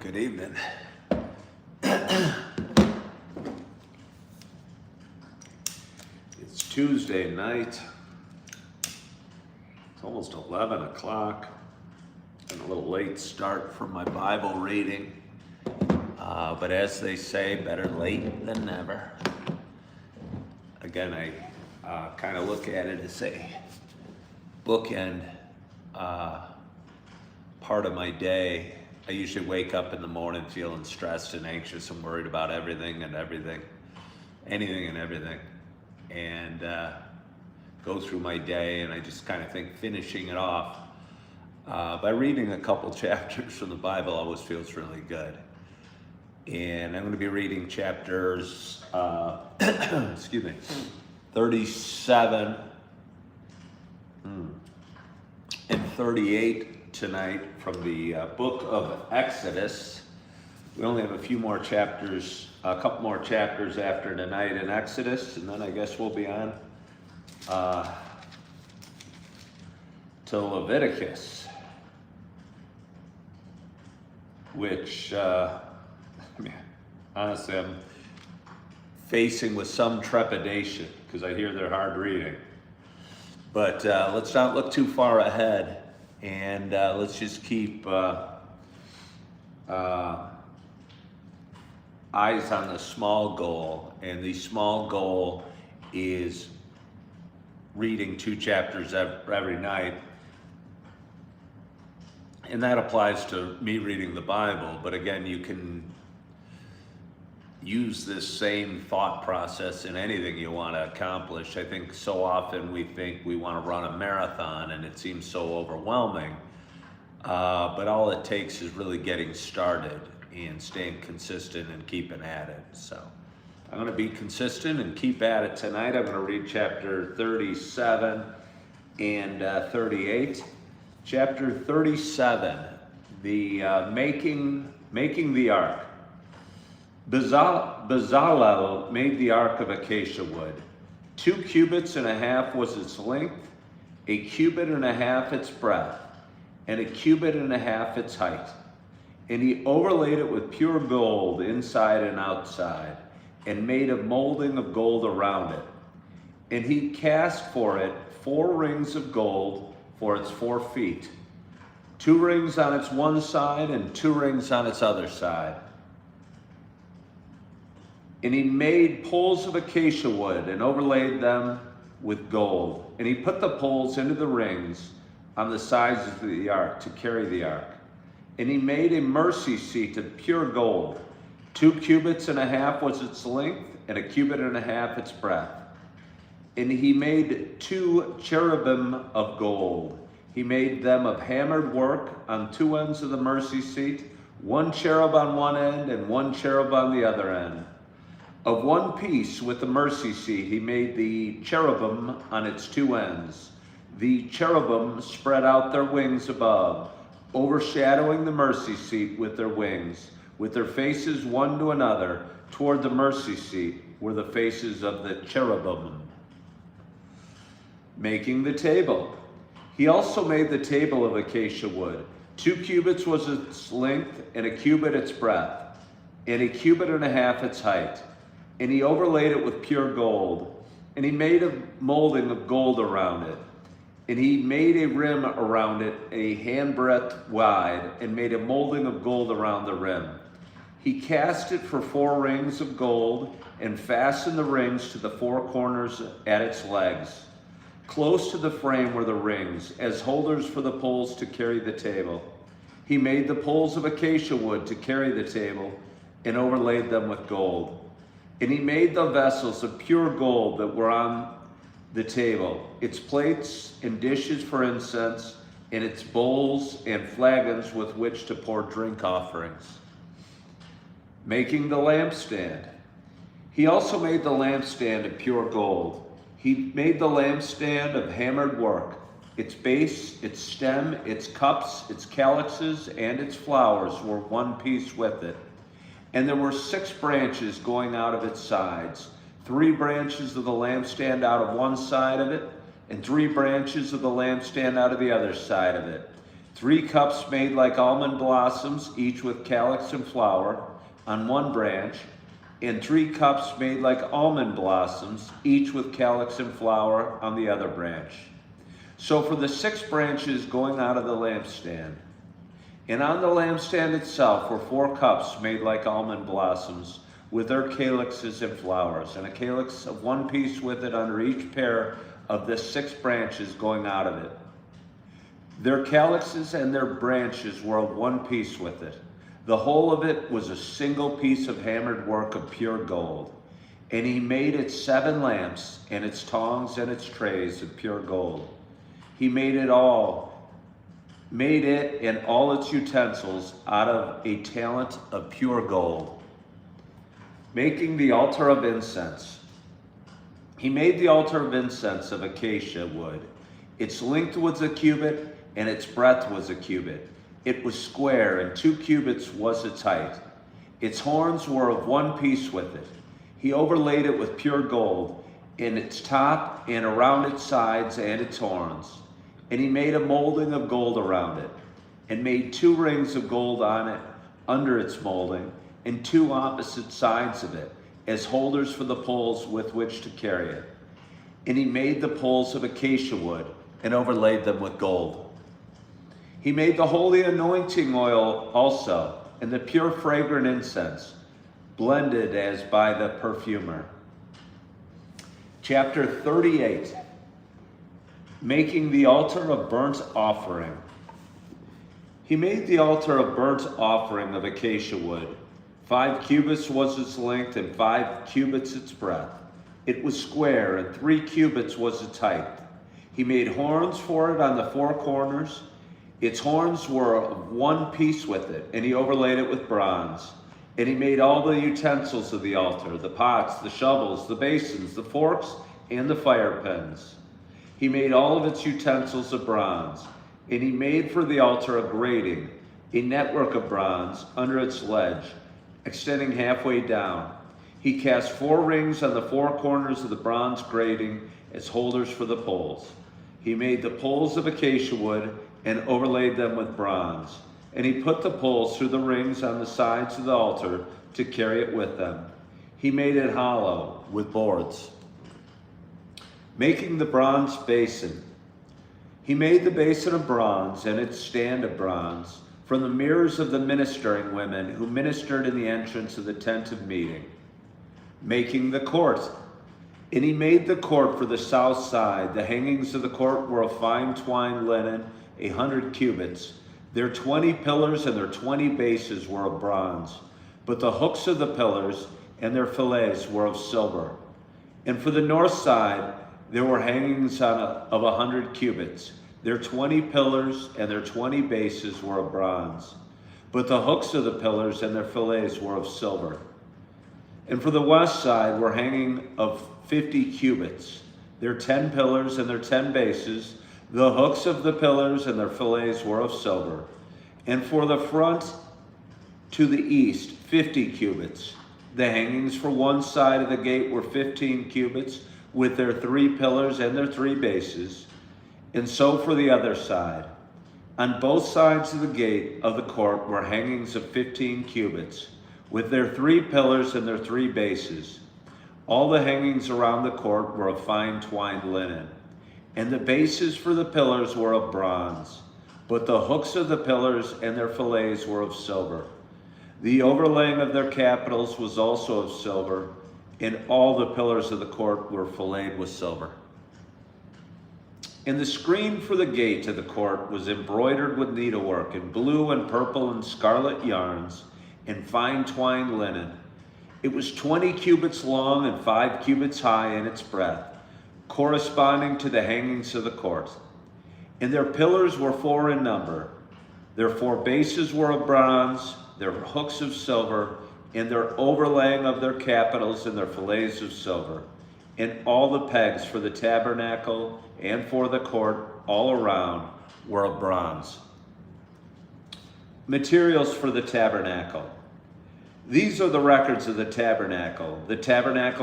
Good evening. It's Tuesday night. It's almost 11 o'clock. Been a little late start for my Bible reading. But as they say, better late than never. Again, I kind of look at it as a bookend part of my day. I usually wake up in the morning feeling stressed and anxious and worried about anything and everything, and go through my day, and I just kind of think finishing it off by reading a couple chapters from the Bible always feels really good. And I'm going to be reading chapters 37 and 38 tonight from the book of Exodus. We only have a few more chapters, a couple more chapters after tonight in Exodus, and then I guess we'll be on to Leviticus, which honestly I'm facing with some trepidation because I hear they're hard reading. But let's not look too far ahead, and let's just keep eyes on the small goal. And the small goal is reading 2 chapters every night. And that applies to me reading the Bible. But again, you can use this same thought process in anything you want to accomplish. I think so often we think we want to run a marathon and it seems so overwhelming, but all it takes is really getting started and staying consistent and keeping at it. So I'm going to be consistent and keep at it tonight. I'm going to read chapter 37 and 38. Chapter 37, the making the ark. Bezalel made the ark of acacia wood. 2 cubits and a half was its length, 1 cubit and a half its breadth, and 1 cubit and a half its height. And he overlaid it with pure gold inside and outside, and made a molding of gold around it. And he cast for it 4 rings of gold for its 4 feet, 2 rings on its one side and 2 rings on its other side. And he made poles of acacia wood and overlaid them with gold. And he put the poles into the rings on the sides of the ark to carry the ark. And he made a mercy seat of pure gold. 2 cubits and a half was its length, and 1 cubit and a half its breadth. And he made 2 cherubim of gold. He made them of hammered work on 2 ends of the mercy seat, 1 cherub on one end and 1 cherub on the other end. Of one piece with the mercy seat, he made the cherubim on its 2 ends. The cherubim spread out their wings above, overshadowing the mercy seat with their wings. With their faces one to another, toward the mercy seat were the faces of the cherubim. Making the table. He also made the table of acacia wood. 2 cubits was its length, and 1 cubit its breadth, and 1 cubit and a half its height. And he overlaid it with pure gold. And he made a molding of gold around it. And he made a rim around it, a handbreadth wide, and made a molding of gold around the rim. He cast it for 4 rings of gold, and fastened the rings to the 4 corners at its legs. Close to the frame were the rings, as holders for the poles to carry the table. He made the poles of acacia wood to carry the table, and overlaid them with gold. And he made the vessels of pure gold that were on the table, its plates and dishes for incense, and its bowls and flagons with which to pour drink offerings. Making the lampstand. He also made the lampstand of pure gold. He made the lampstand of hammered work. Its base, its stem, its cups, its calyxes, and its flowers were one piece with it. And there were 6 branches going out of its sides, 3 branches of the lampstand out of one side of it, and 3 branches of the lampstand out of the other side of it. 3 cups made like almond blossoms, each with calyx and flower, on one branch, and 3 cups made like almond blossoms, each with calyx and flower on the other branch. So for the 6 branches going out of the lampstand. And on the lampstand itself were 4 cups made like almond blossoms, with their calyxes and flowers, and a calyx of 1 piece with it under each pair of the 6 branches going out of it. Their calyxes and their branches were of 1 piece with it. The whole of it was a single piece of hammered work of pure gold. And he made it 7 lamps, and its tongs and its trays of pure gold. He made it and all its utensils out of a talent of pure gold. Making the altar of incense. He made the altar of incense of acacia wood. Its length was a cubit, and its breadth was a cubit. It was square, and 2 cubits was its height. Its horns were of 1 piece with it. He overlaid it with pure gold, in its top and around its sides and its horns. And he made a molding of gold around it, and made 2 rings of gold on it under its molding, and 2 opposite sides of it, as holders for the poles with which to carry it. And he made the poles of acacia wood, and overlaid them with gold. He made the holy anointing oil also, and the pure fragrant incense, blended as by the perfumer. Chapter 38, making the altar of burnt offering. He made the altar of burnt offering of acacia wood. 5 cubits was its length, and 5 cubits its breadth. It was square, and 3 cubits was its height. He made horns for it on the 4 corners. Its horns were of 1 piece with it, and he overlaid it with bronze. And he made all the utensils of the altar, the pots, the shovels, the basins, the forks, and the fire pans. He made all of its utensils of bronze. And he made for the altar a grating, a network of bronze under its ledge, extending halfway down. He cast 4 rings on the 4 corners of the bronze grating as holders for the poles. He made the poles of acacia wood and overlaid them with bronze. And he put the poles through the rings on the sides of the altar to carry it with them. He made it hollow with boards. Making the bronze basin. He made the basin of bronze and its stand of bronze from the mirrors of the ministering women who ministered in the entrance of the tent of meeting. Making the court. And he made the court for the south side. The hangings of the court were of fine twined linen, 100 cubits. Their 20 pillars and their 20 bases were of bronze, but the hooks of the pillars and their fillets were of silver. And for the north side, there were hangings of 100 cubits. Their 20 pillars and their 20 bases were of bronze, but the hooks of the pillars and their fillets were of silver. And for the west side were hanging of 50 cubits. Their 10 pillars and their 10 bases, the hooks of the pillars and their fillets were of silver. And for the front to the east, 50 cubits. The hangings for one side of the gate were 15 cubits, with their 3 pillars and their 3 bases. And so for the other side. On both sides of the gate of the court were hangings of 15 cubits, with their 3 pillars and their 3 bases. All the hangings around the court were of fine twined linen. And the bases for the pillars were of bronze, but the hooks of the pillars and their fillets were of silver. The overlaying of their capitals was also of silver, and all the pillars of the court were filleted with silver. And the screen for the gate of the court was embroidered with needlework in blue and purple and scarlet yarns and fine twined linen. It was 20 cubits long and 5 cubits high in its breadth, corresponding to the hangings of the court. And their pillars were 4 in number. Their 4 bases were of bronze, their hooks of silver, and their overlaying of their capitals and their fillets of silver. And all the pegs for the tabernacle and for the court all around were of bronze. Materials for the tabernacle. These are the records of the tabernacle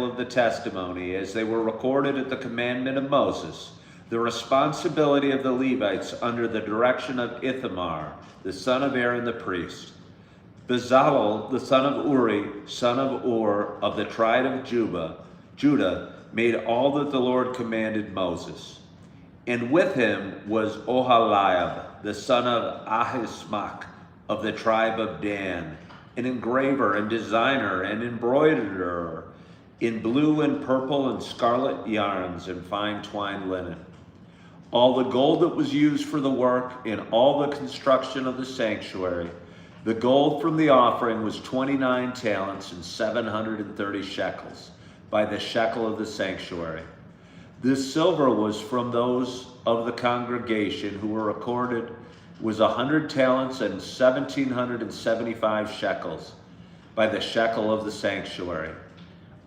of the testimony, as they were recorded at the commandment of Moses, The responsibility of the Levites under the direction of Ithamar, the son of Aaron the priest. Bezalel, the son of Uri, son of Ur, of the tribe of Judah, made all that the Lord commanded Moses. And with him was Oholiab, the son of Ahismach, of the tribe of Dan, an engraver and designer and embroiderer in blue and purple and scarlet yarns and fine twined linen. All the gold that was used for the work in all the construction of the sanctuary, the gold from the offering was 29 talents and 730 shekels, by the shekel of the sanctuary. This silver was from those of the congregation who were recorded was 100 talents and 1,775 shekels, by the shekel of the sanctuary.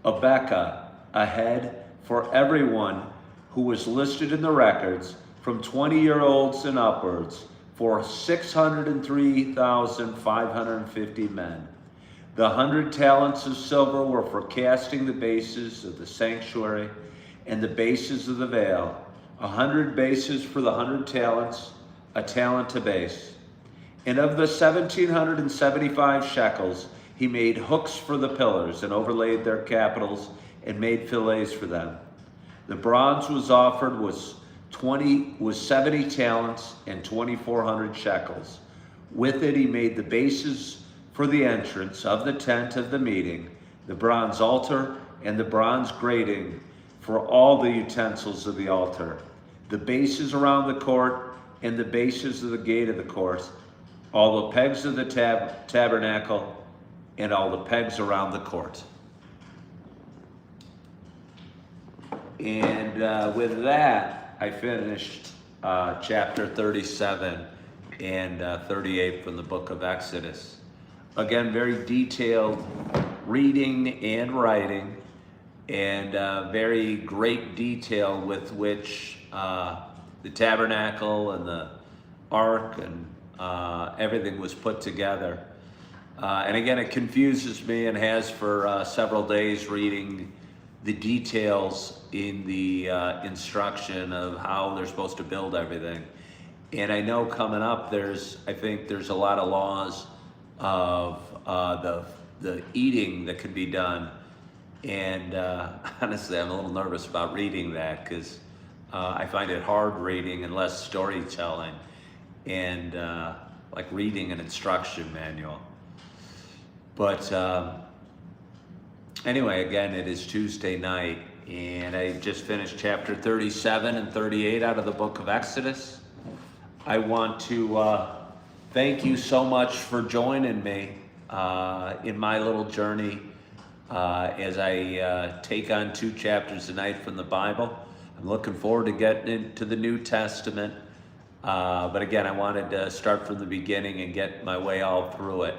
A bekah, a head, for everyone who was listed in the records, from 20-year-olds and upwards, for 603,550 men. The 100 talents of silver were for casting the bases of the sanctuary and the bases of the veil, 100 bases for the 100 talents, a talent a base. And of the 1,775 shekels, he made hooks for the pillars and overlaid their capitals and made fillets for them. The bronze was offered was 70 talents and 2,400 shekels. With it he made the bases for the entrance of the tent of the meeting, the bronze altar and the bronze grating for all the utensils of the altar, the bases around the court and the bases of the gate of the court, all the pegs of the tabernacle and all the pegs around the court. And with that, I finished chapter 37 and 38 from the book of Exodus. Again, very detailed reading and writing, and very great detail with which the tabernacle and the ark and everything was put together. And again, it confuses me and has for several days reading the details in the instruction of how they're supposed to build everything. And I know coming up, I think there's a lot of laws of the eating that can be done. And honestly, I'm a little nervous about reading that because I find it hard reading and less storytelling and like reading an instruction manual. But anyway, again, it is Tuesday night, and I just finished chapter 37 and 38 out of the book of Exodus. I want to thank you so much for joining me in my little journey as I take on 2 chapters a night from the Bible. I'm looking forward to getting into the New Testament, but again, I wanted to start from the beginning and get my way all through it.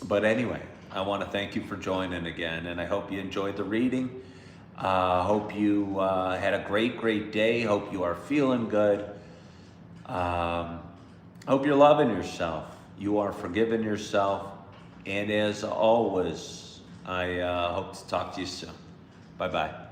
But anyway, I want to thank you for joining again, and I hope you enjoyed the reading. Hope you had a great day. Hope you are feeling good. Hope you're loving yourself. You are forgiving yourself. And as always, I hope to talk to you soon. Bye-bye.